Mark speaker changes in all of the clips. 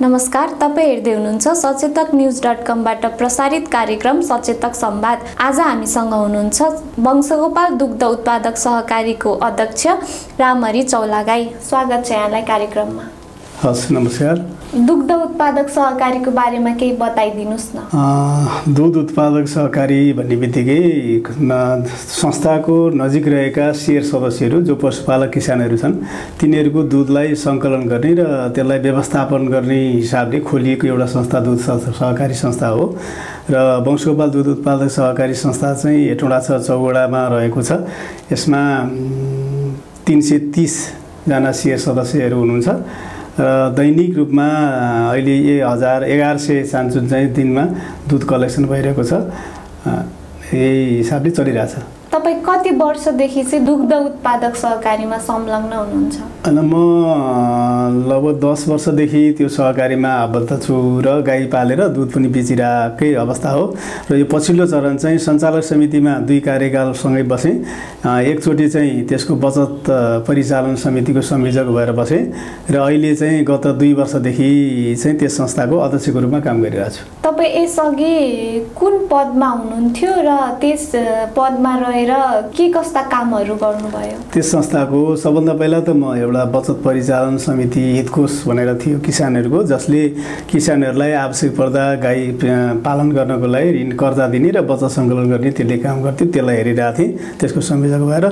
Speaker 1: नमस्कार, तपाईं हेर्दै हुनुहुन्छ सचेतक न्यूज.com बाट प्रसारित कार्यक्रम सचेतक संवाद। आज हामीसँग हुनुहुन्छ वंशगोपाल दुग्ध उत्पादक सहकारीको अध्यक्ष रामहरि चौलागाई। स्वागत छ यहाँलाई कार्यक्रममा।
Speaker 2: हस्, नमस्कार।
Speaker 1: दुग्ध उत्पादक सहकारीको बारेमा केही बताइदिनुस् न।
Speaker 2: दूध उत्पादक सहकारी भन्ने बित्तिकै संस्थाको नजिक रहेका शेयर सदस्यहरू जो पशुपालक किसानहरू छन् तिनीहरूको दुधलाई सङ्कलन गर्ने र त्यसलाई व्यवस्थापन गर्ने हिसाबले खोलिएको एउटा संस्था दूध सहकारी संस्था हो। र वंशगोपाल दूध उत्पादक सहकारी संस्था चाहिँ हेटौँडा 6 चौवडामा रहेको छ। यसमा 330 जना शेयर सदस्यहरू हुनुहुन्छ र दैनिक रूपमा अहिले 1100 चान्चुन चाहिँ दिनमा दुध कलेक्सन भइरहेको छ। यही हिसाबले चलिरहेछ।
Speaker 1: तपाईँ कति वर्षदेखि चाहिँ दुग्ध उत्पादक सहकारीमा संलग्न हुनुहुन्छ?
Speaker 2: म लगभग 10 वर्षदेखि त्यो सहकारीमा आबद्ध छु र गाई पालेर दुध पनि बेचिरहेकै अवस्था हो। र यो पछिल्लो चरण चाहिँ सञ्चालक समितिमा 2 कार्यकालसँगै बसेँ। एकचोटि चाहिँ त्यसको बचत परिचालन समितिको संयोजक भएर बसेँ र अहिले चाहिँ गत 2 वर्षदेखि चाहिँ त्यस संस्थाको अध्यक्षको रूपमा काम गरिरहेको छु।
Speaker 1: तपाईँ यसअघि कुन पदमा हुनुहुन्थ्यो र त्यस पदमा रहेर के कस्ता कामहरू गर्नुभयो?
Speaker 2: त्यस संस्थाको सबभन्दा पहिला त म एउटा बचत परिचालन समिति हितकोष भनेर थियो किसानहरूको, जसले किसानहरूलाई आवश्यक पर्दा गाई पालन गर्नको लागि ऋण कर्जा दिने र बचत सङ्कलन गर्ने त्यसले काम गर्थ्यो। त्यसलाई हेरिरहेको थिएँ त्यसको संयोजक भएर।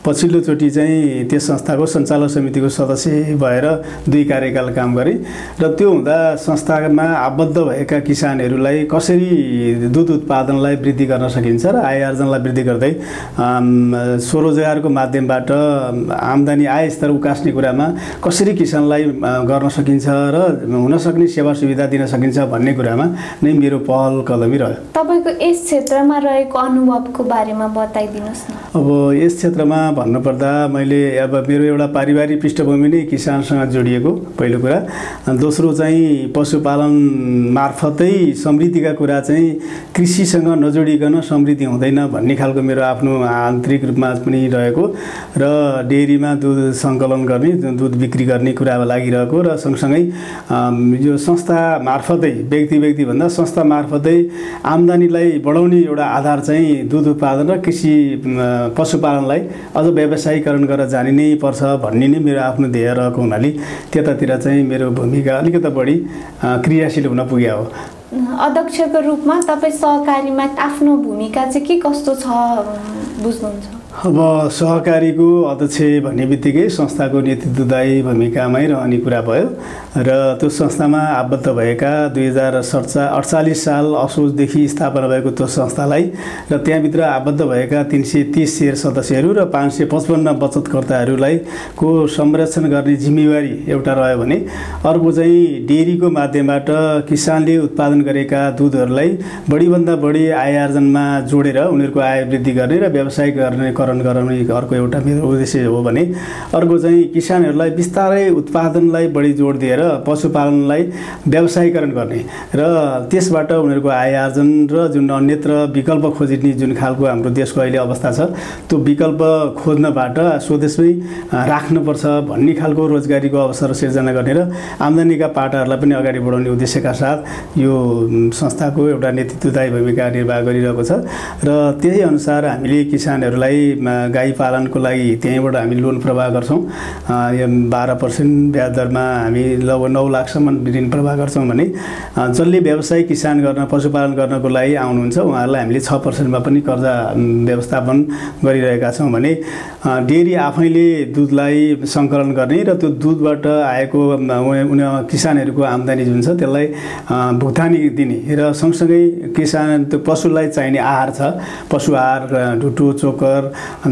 Speaker 2: पछिल्लोचोटि चाहिँ त्यस संस्थाको सञ्चालक समितिको सदस्य भएर 2 कार्यकाल काम गरेँ र त्यो हुँदा संस्थामा आबद्ध भएका किसानहरूलाई कसरी दुध उत्पादनलाई वृद्धि गर्न सकिन्छ र आय आर्जनलाई वृद्धि गर्दै स्वरोजगारको माध्यमबाट आम्दानी आय स्तर उकास्ने कुरामा कसरी किसानलाई गर्न सकिन्छ र हुन सक्ने सेवा सुविधा दिन सकिन्छ भन्ने कुरामा नै मेरो पहल कदमी रह्यो।
Speaker 1: तपाईको यस क्षेत्रमा रहेको अनुभवको बारेमा बताइदिनुस् न।
Speaker 2: अब यस क्षेत्रमा भन्नुपर्दा मैले अब मेरो एउटा पारिवारिक पृष्ठभूमि नै किसानसँग जोडिएको पहिलो कुरा। दोस्रो चाहिँ पशुपालन मार्फतै समृद्धिका कुरा चाहिँ कृषिसँग नजोडिकन समृद्धि हुँदैन भन्ने खालको मेरो आफ्नो आन्तरिक रूपमा पनि रहेको र डेरीमा दुध सङ्कलन गर्ने दुध बिक्री गर्ने कुरामा लागिरहेको र सँगसँगै यो संस्था मार्फतै व्यक्ति भन्दा संस्था मार्फतै आम्दानीलाई बढाउने एउटा आधार चाहिँ दुध उत्पादन र कृषि पशुपालनलाई अझ व्यावसायीकरण गरेर जाने नै पर्छ भन्ने नै मेरो आफ्नो ध्येय रहेको हुनाले त्यतातिर चाहिँ मेरो भूमिका अलिकति बढी क्रियाशील हुन पुग्यो हो।
Speaker 1: अध्यक्षको रूपमा तपाईँ सहकारीमा आफ्नो भूमिका चाहिँ के कस्तो छ बुझ्नुहुन्छ?
Speaker 2: अब सहकारीको अध्यक्ष भन्ने बित्तिकै संस्थाको नेतृत्वदायी भूमिकामै रहने कुरा भयो र त्यो संस्थामा आबद्ध भएका 2048 साल असोजदेखि स्थापना भएको त्यो संस्थालाई र त्यहाँभित्र आबद्ध भएका 330 शेयर सदस्यहरू र 555 बचतकर्ताहरूलाई को संरक्षण गर्ने जिम्मेवारी एउटा रह्यो भने अर्को चाहिँ डेरीको माध्यमबाट किसानले उत्पादन गरेका दुधहरूलाई बढीभन्दा बढी आय आर्जनमा जोडेर उनीहरूको आय वृद्धि गर्ने र व्यवसायिक गराउने अर्को एउटा मेरो उद्देश्य हो भने अर्को चाहिँ किसानहरूलाई बिस्तारै उत्पादनलाई बढी जोड दिएर पशुपालनलाई व्यवसायीकरण गर्ने र त्यसबाट उनीहरूको आय आर्जन र जुन अन्यत्र विकल्प खोजिने जुन खालको हाम्रो देशको अहिले अवस्था छ त्यो विकल्प खोज्नबाट स्वदेशमै राख्नुपर्छ भन्ने खालको रोजगारीको अवसर सिर्जना गर्ने र आम्दानीका पाटाहरूलाई पनि अगाडि बढाउने उद्देश्यका साथ यो संस्थाको एउटा नेतृत्वदायी भूमिका निर्वाह गरिरहेको छ र त्यही अनुसार हामीले किसानहरूलाई गाई पालनको लागि त्यहीँबाट हामी लोन प्रवाह गर्छौँ। यो 12% ब्याज दरमा हामी लगभग 9 लाखसम्म ऋण प्रवाह गर्छौँ भने जसले व्यवसाय किसान गर्न पशुपालन गर्नको लागि आउनुहुन्छ उहाँहरूलाई हामीले 6% मा पनि कर्जा व्यवस्थापन गरिरहेका छौँ भने डेरी आफैले दुधलाई सङ्कलन गर्ने र त्यो दुधबाट आएको किसानहरूको आम्दानी जुन छ त्यसलाई भुक्तानी दिने र सँगसँगै किसान त्यो पशुलाई चाहिने आहार छ, पशु आहार, ढुटो, चोकर,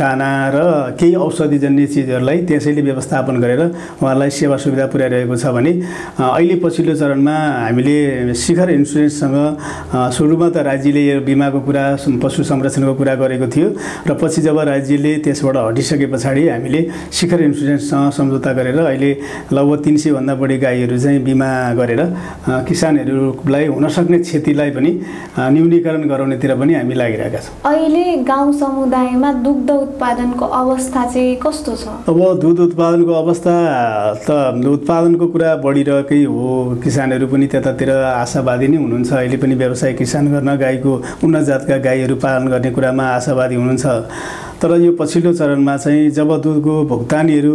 Speaker 2: दाना र केही औषधिजन्य चिजहरूलाई त्यसैले व्यवस्थापन गरेर उहाँलाई सेवा सुविधा पुर्याइरहेको छ भने अहिले पछिल्लो चरणमा हामीले शिखर इन्सुरेन्ससँग सुरुमा त राज्यले यो बिमाको कुरा पशु संरक्षणको कुरा गरेको थियो र पछि जब राज्यले त्यसबाट हटिसके पछाडि हामीले शिखर इन्सुरेन्ससँग सम्झौता गरेर अहिले लगभग 300 भन्दा बढी गाईहरू चाहिँ बिमा गरेर किसानहरूलाई हुन सक्ने क्षतिलाई पनि न्यूनीकरण गराउनेतिर पनि हामी लागिरहेका छौँ।
Speaker 1: अहिले गाउँ समुदायमा दुग्ध उत्पादनको अवस्था चाहिँ कस्तो छ?
Speaker 2: अब दुध उत्पादनको अवस्था त उत्पादनको कुरा बढिरहेकै हो, किसानहरू पनि त्यतातिर आशावादी नै हुनुहुन्छ। अहिले पनि व्यवसाय किसान गर्न गाईको उन्नत जातका गाईहरू पालन गर्ने कुरामा आशावादी हुनुहुन्छ। तर यो पछिल्लो चरणमा चाहिँ जब दुधको भुक्तानीहरू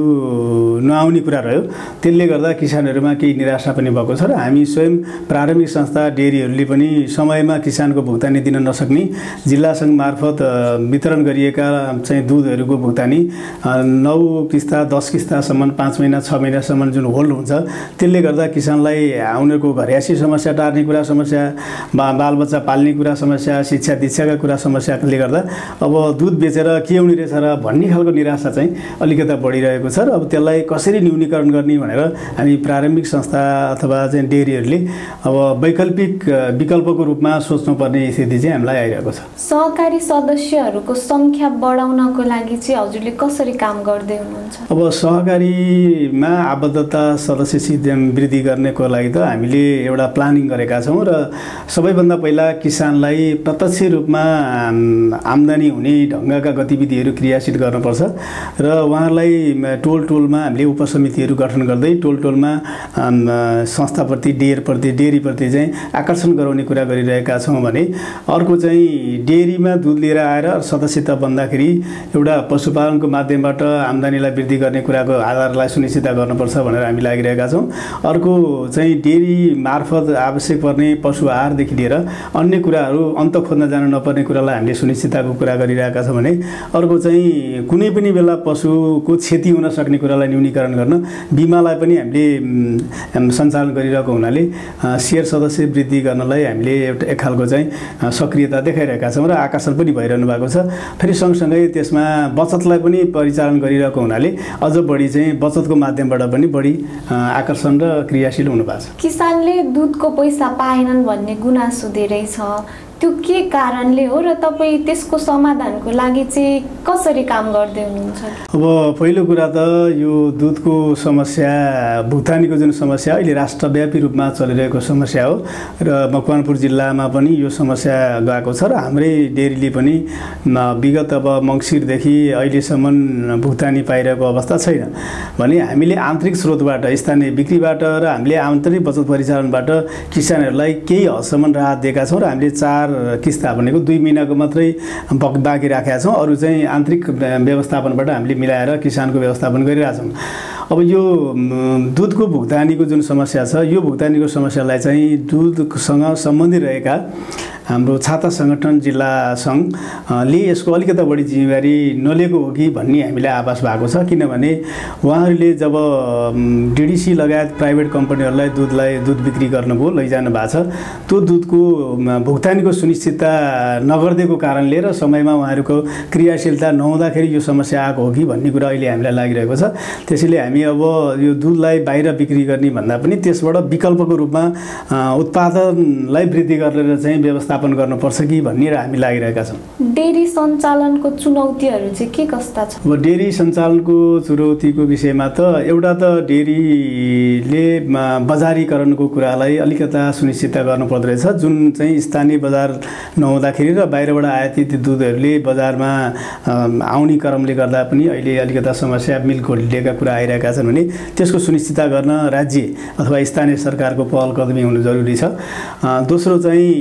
Speaker 2: नआउने कुरा रह्यो, त्यसले गर्दा किसानहरूमा केही निराशा पनि भएको छ र हामी स्वयं प्रारम्भिक संस्था डेरीहरूले पनि समयमा किसानको भुक्तानी दिन नसक्ने, जिल्ला सङ्घ मार्फत वितरण गरिएका चाहिँ दुधहरूको भुक्तानी 9 किस्ता 10 किस्तासम्म 5 महिना 6 महिनासम्म जुन होल्ड हुन्छ, त्यसले गर्दा किसानलाई उनीहरूको घरयासी समस्या टार्ने कुरा समस्या, बालबच्चा पाल्ने कुरा समस्या, शिक्षा दीक्षाका कुरा समस्याले गर्दा अब दुध बेचेर के आउने रहेछ र भन्ने खालको निराशा चाहिँ अलिकता बढिरहेको छ र अब त्यसलाई कसरी न्यूनीकरण गर्ने भनेर हामी प्रारम्भिक संस्था अथवा चाहिँ डेरीहरूले अब वैकल्पिक विकल्पको रूपमा सोच्नुपर्ने स्थिति चाहिँ हामीलाई आइरहेको छ।
Speaker 1: सहकारी सदस्यहरूको सङ्ख्या बढाउनको लागि चाहिँ हजुरले कसरी काम गर्दै हुनुहुन्छ?
Speaker 2: अब सहकारीमा आबद्धता सदस्य वृद्धि गर्नको लागि त हामीले एउटा प्लानिङ गरेका छौँ र सबैभन्दा पहिला किसानलाई प्रत्यक्ष रूपमा आम्दानी हुने ढङ्गका गतिविधिहरू क्रियाशील गर्नुपर्छ र उहाँहरूलाई टोलमा हामीले उपसमितिहरू गठन गर्दै टोलमा संस्थाप्रति डेरीप्रति चाहिँ आकर्षण गराउने कुरा गरिरहेका छौँ भने अर्को चाहिँ डेरीमा दुध लिएर आएर सदस्यता बन्दाखेरि एउटा पशुपालनको माध्यमबाट आम्दानीलाई वृद्धि गर्ने कुराको आधारलाई सुनिश्चित गर्नुपर्छ भनेर हामी लागिरहेका छौँ। अर्को चाहिँ डेरी मार्फत आवश्यक पर्ने पशु आहारदेखि लिएर अन्य कुराहरू अन्त खोज्न जानु नपर्ने कुरालाई हामीले सुनिश्चितताको कुरा गरिरहेका छौँ भने अर्को चाहिँ कुनै पनि बेला पशुको क्षति हुन सक्ने कुरालाई न्यूनीकरण गर्न बिमालाई पनि हामीले सञ्चालन गरिरहेको हुनाले सेयर सदस्य वृद्धि गर्नलाई हामीले एउटा एक खालको चाहिँ सक्रियता देखाइरहेका छौँ र आकर्षण पनि भइरहनु भएको छ। फेरि सँगसँगै त्यसमा बचतलाई पनि परिचालन गरिरहेको हुनाले अझ बढी चाहिँ बचतको माध्यमबाट पनि बढी आकर्षण र क्रियाशील हुनु भएको छ।
Speaker 1: किसानले दुधको पैसा पाएनन् भन्ने गुनासो धेरै छ, त्यो के कारणले हो र तपाईँ त्यसको समाधानको लागि चाहिँ कसरी काम गर्दै हुनुहुन्छ?
Speaker 2: अब पहिलो कुरा त यो दुधको समस्या, भुक्तानीको जुन समस्या अहिले राष्ट्रव्यापी रूपमा चलिरहेको समस्या हो र मकवानपुर जिल्लामा पनि यो समस्या गएको छ र हाम्रै डेरीले पनि विगत अब मङ्सिरदेखि अहिलेसम्म भुक्तानी पाइरहेको अवस्था छैन भने हामीले आन्तरिक स्रोतबाट स्थानीय बिक्रीबाट र हामीले आन्तरिक बचत परिचालनबाट किसानहरूलाई केही हदसम्म राहत दिएका छौँ र हामीले 4 किस्ता भनेको 2 महिनाको मात्रै बाँकी राखेका छौँ। अरू चाहिँ आन्तरिक व्यवस्थापनबाट हामीले मिलाएर किसानको व्यवस्थापन गरिरहेका छौँ। अब यो दुधको भुक्तानीको जुन समस्या छ, यो भुक्तानीको समस्यालाई चाहिँ दुधसँग सम्बन्धित रहेका हाम्रो छाता सङ्गठन जिल्ला सङ्घले यसको अलिकता बढी जिम्मेवारी नलिएको हो कि भन्ने हामीलाई आभास भएको छ। किनभने उहाँहरूले जब डिडिसी लगायत प्राइभेट कम्पनीहरूलाई दुध बिक्री गर्नुभयो, लैजानु भएको छ, त्यो दुधको भुक्तानीको सुनिश्चितता नगरिदिएको कारणले र समयमा उहाँहरूको क्रियाशीलता नहुँदाखेरि यो समस्या आएको हो कि भन्ने कुरा अहिले हामीलाई लागिरहेको छ। त्यसैले हामी अब यो दुधलाई बाहिर बिक्री गर्ने भन्दा पनि त्यसबाट विकल्पको रूपमा उत्पादनलाई वृद्धि गरेर चाहिँ व्यवस्थापन गर्नुपर्छ कि भन्ने हामी लागिरहेका छौँ।
Speaker 1: डेरी सञ्चालनको चुनौतीहरू चाहिँ के कस्ता छन्?
Speaker 2: अब डेरी सञ्चालनको चुनौतीको विषयमा त एउटा त डेरीले बजारीकरणको कुरालाई अलिकता सुनिश्चित गर्नुपर्दो रहेछ। जुन चाहिँ स्थानीय बजार नहुँदाखेरि र बाहिरबाट आयातित दुधहरूले बजारमा आउने क्रमले गर्दा पनि अहिले अलिकता समस्या मिल्क होल्डिङका कुरा आइरहेका छन् भने त्यसको सुनिश्चित गर्न राज्य अथवा स्थानीय सरकारको पहल कदमी हुनु जरुरी छ। दोस्रो चाहिँ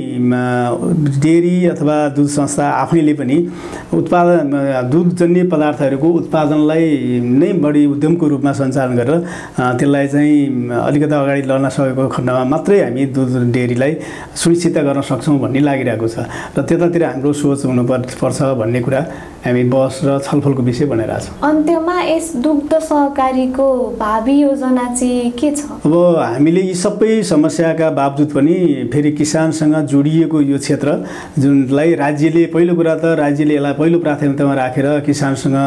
Speaker 2: डेरी अथवा दुध संस्था आफैले पनि दुधजन्य पदार्थहरूको उत्पादनलाई नै बढी उद्यमको रूपमा सञ्चालन गरेर त्यसलाई चाहिँ अलिकता अगाडि लड्न सकेको खण्डमा मात्रै हामी दुध डेरीलाई सुनिश्चित गर्न सक्छौँ भन्ने लागिरहेको छ र त्यतातिर हाम्रो सोच हुनुपर्छ भन्ने कुरा हामी बहस र छलफलको विषय बनेर छौँ।
Speaker 1: अन्त्यमा यस दुग्ध सहकारीको भावी योजना चाहिँ के छ?
Speaker 2: अब हामीले यी सबै समस्याका बावजुद पनि फेरि किसानसँग जोडिएको यो क्षेत्र जुनलाई राज्यले पहिलो कुरा त राज्यले यसलाई पहिलो प्राथमिकतामा राखेर किसानसँग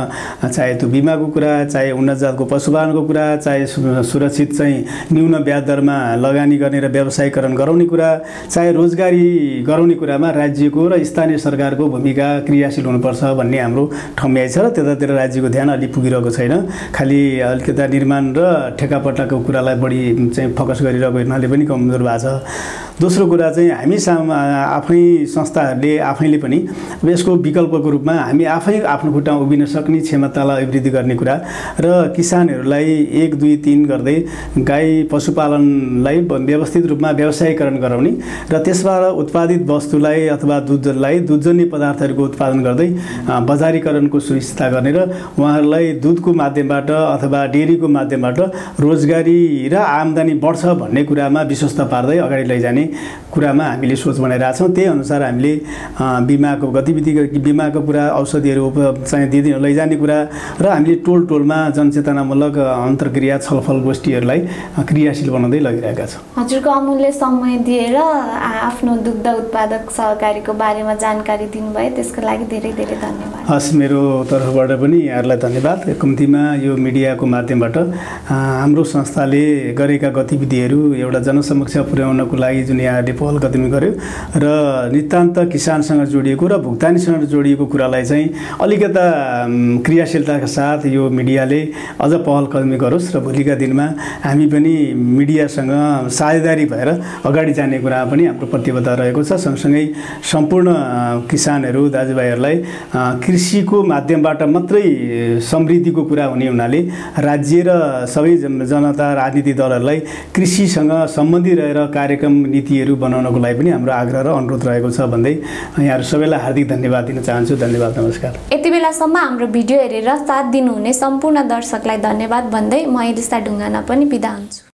Speaker 2: चाहे त्यो बिमाको कुरा, चाहे उन्नत जातको पशुपालनको कुरा, चाहे सुरक्षित चाहिँ न्यून ब्याज दरमा लगानी गर्ने र व्यवसायीकरण गराउने कुरा, चाहे रोजगारी गराउने कुरामा राज्यको र स्थानीय सरकारको भूमिका क्रियाशील हुनुपर्छ भन्ने हाम्रो ठम्याइ छ र त्यतातिर राज्यको ध्यान अलि पुगिरहेको छैन। खालि अलिकता निर्माण र ठेकापट्टाको कुरालाई बढी चाहिँ फोकस गरिरहेको हुनाले पनि कमजोर भएको छ। दोस्रो कुरा चाहिँ हामी आफै संस्थाहरूले आफैले पनि यसको विकल्पको रूपमा हामी आफै आफ्नो खुट्टामा उभिन सक्ने क्षमतालाई अभिवृद्धि गर्ने कुरा र किसानहरूलाई 1, 2, 3 गर्दै गाई पशुपालनलाई व्यवस्थित रूपमा व्यवसायीकरण गराउने र त्यसबाट उत्पादित वस्तुलाई अथवा दुधजन्य पदार्थहरूको उत्पादन गर्दै बजारीकरणको सुनिश्चितता गर्ने र उहाँहरूलाई दुधको माध्यमबाट अथवा डेरीको माध्यमबाट रोजगारी र आम्दानी बढ्छ भन्ने कुरामा विश्वस्त पार्दै अगाडि लैजाने कुरामा हामीले सोच बनाइरहेका छौँ। त्यही अनुसार हामीले बिमाको गतिविधि बिमाको कुरा औषधिहरू चाहिँ लैजाने कुरा र हामीले टोलमा जनचेतनामूलक अन्तर्क्रिया छलफल गोष्ठीहरूलाई क्रियाशील बनाउँदै लगिरहेका छौँ।
Speaker 1: हजुरको अमूल्य समय दिएर आफ्नो दुग्ध उत्पादक सहकारीको बारेमा जानकारी दिनुभयो त्यसको लागि धेरै धेरै धन्यवाद।
Speaker 2: हस्, मेरो तर्फबाट पनि यहाँहरूलाई धन्यवाद। कम्तीमा यो मिडियाको माध्यमबाट हाम्रो संस्थाले गरेका गतिविधिहरू एउटा जनसमक्ष पुर्याउनको लागि जुन यहाँहरूले पहल कदमी गर्यो र नितान्त किसानसँग जोडिएको र भुक्तानीसँग जोडिएको कुरालाई चाहिँ अलिकता क्रियाशीलताका साथ यो मिडियाले अझ पहल कदमी गरोस् र भोलिका दिनमा हामी पनि मिडियासँग साझेदारी भएर अगाडि जाने कुरामा पनि हाम्रो प्रतिबद्धता रहेको छ। सँगसँगै सम्पूर्ण किसानहरू दाजुभाइहरूलाई कृषिको माध्यमबाट मात्रै समृद्धिको कुरा हुने हुनाले राज्य र सबै जनता राजनीतिक दलहरूलाई कृषिसँग सम्बन्धित रहेर कार्यक्रम नीतिहरू बनाउनको लागि पनि हाम्रो आग्रह र अनुरोध रहेको छ भन्दै यहाँहरू सबैलाई हार्दिक धन्यवाद दिन चाहन्छु। धन्यवाद, नमस्कार।
Speaker 1: यति बेलासम्म हाम्रो भिडियो हेरेर साथ दिनुहुने सम्पूर्ण दर्शकलाई धन्यवाद भन्दै म एलिसा ढुङ्गाना पनि बिदा हुन्छु।